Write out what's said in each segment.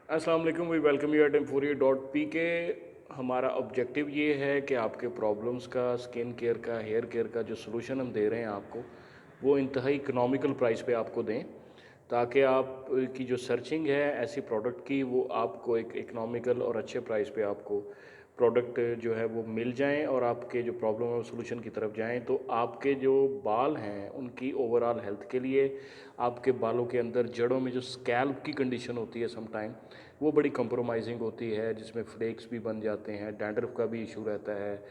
अस्सलाम वालेकुम, we welcome you eight एम्फोरिया.pk। हमारा ऑब्जेक्टिव ये है कि आपके प्रॉब्लम्स का, स्किन केयर का, हेयर केयर का जो सोल्यूशन हम दे रहे हैं आपको, वो इंतहाई इकनॉमिकल प्राइस पे आपको दें, ताकि आप की जो सर्चिंग है ऐसी प्रोडक्ट की, वो आपको एक इकनॉमिकल और अच्छे प्राइस पे आपको प्रोडक्ट जो है वो मिल जाएं और आपके जो प्रॉब्लम है वो सोल्यूशन की तरफ जाएं। तो आपके जो बाल हैं उनकी ओवरऑल हेल्थ के लिए, आपके बालों के अंदर जड़ों में जो स्कैल्प की कंडीशन होती है समटाइम, वो बड़ी कंप्रोमाइजिंग होती है, जिसमें फ्लेक्स भी बन जाते हैं, डैंड्रफ का भी इशू रहता है,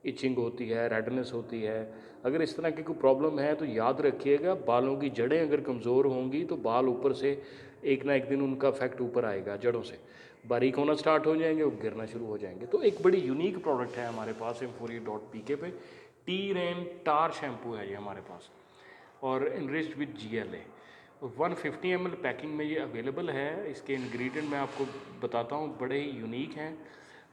इचिंग होती है, रेडनेस होती है। अगर इस तरह की कोई प्रॉब्लम है तो याद रखिएगा, बालों की जड़ें अगर कमज़ोर होंगी तो बाल ऊपर से एक ना एक दिन उनका इफेक्ट ऊपर आएगा, जड़ों से बारीक होना स्टार्ट हो जाएंगे, वो गिरना शुरू हो जाएंगे। तो एक बड़ी यूनिक प्रोडक्ट है हमारे पास एम्फोरिया.pk पे, टी रेन टार शैम्पू है ये हमारे पास, और enriched with GLA। 150 ml packing में ये अवेलेबल है। इसके इंग्रेडिएंट मैं आपको बताता हूँ, बड़े ही यूनिक हैं।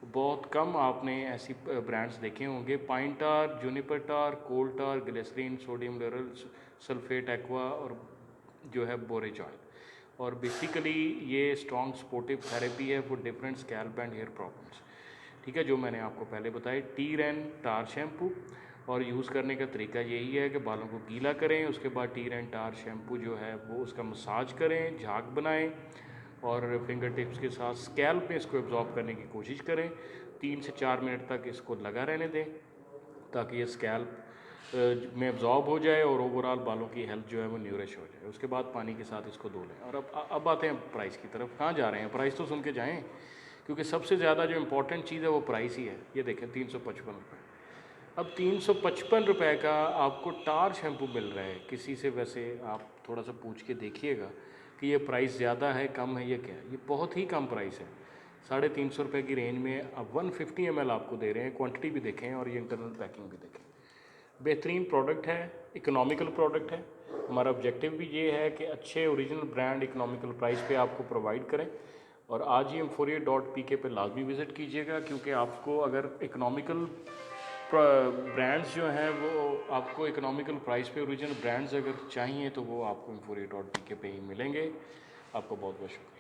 बहुत कम आपने ऐसी ब्रांड्स देखे होंगे। Pine tar, juniper tar, coal tar, glycerin, sodium lauryl sulphate, aqua और जो है बोरेज ऑयल। और बेसिकली ये स्ट्रॉन्ग सपोर्टिव थेरेपी है for different scalp and hair problems. ठीक है, जो मैंने आपको पहले बताया, टी रेन टार शैम्पू। और यूज़ करने का तरीका यही है कि बालों को गीला करें, उसके बाद टी रेन टार शैम्पू जो है वो उसका मसाज करें, झाग बनाएं और फिंगर टिप्स के साथ स्कैल्प में इसको एब्जॉर्ब करने की कोशिश करें। 3 से 4 मिनट तक इसको लगा रहने दें ताकि ये स्कैल्प में एब्जॉर्ब हो जाए और ओवरऑल बालों की हेल्थ जो है वो न्यूरिश हो जाए। उसके बाद पानी के साथ इसको धो लें। और अब आते हैं प्राइस की तरफ। कहाँ जा रहे हैं? प्राइस तो सुन के जाएँ, क्योंकि सबसे ज़्यादा जो इम्पोर्टेंट चीज़ है वो प्राइस ही है। ये देखें, 355 रुपये। अब 355 रुपये का आपको टार शैम्पू मिल रहा है किसी से। वैसे आप थोड़ा सा पूछ के देखिएगा कि ये प्राइस ज़्यादा है, कम है, ये क्या है। ये बहुत ही कम प्राइस है, 350 रुपये की रेंज में। अब 150 ml आपको दे रहे हैं। क्वांटिटी भी देखें और ये इंटरनल पैकिंग भी देखें। बेहतरीन प्रोडक्ट है, इकोनॉमिकल प्रोडक्ट है। हमारा ऑब्जेक्टिव भी ये है कि अच्छे ओरिजिनल ब्रांड इकोनॉमिकल प्राइस पे आपको प्रोवाइड करें। और आज ही एम्फोरिया.pk पे लाजमी विज़िट कीजिएगा, क्योंकि आपको अगर इकोनॉमिकल ब्रांड्स जो हैं वो आपको इकोनॉमिकल प्राइस पे ओरिजिनल ब्रांड्स अगर चाहिए तो वो आपको एम्फोरिया.pk पे ही मिलेंगे। आपको बहुत बहुत शुक्रिया।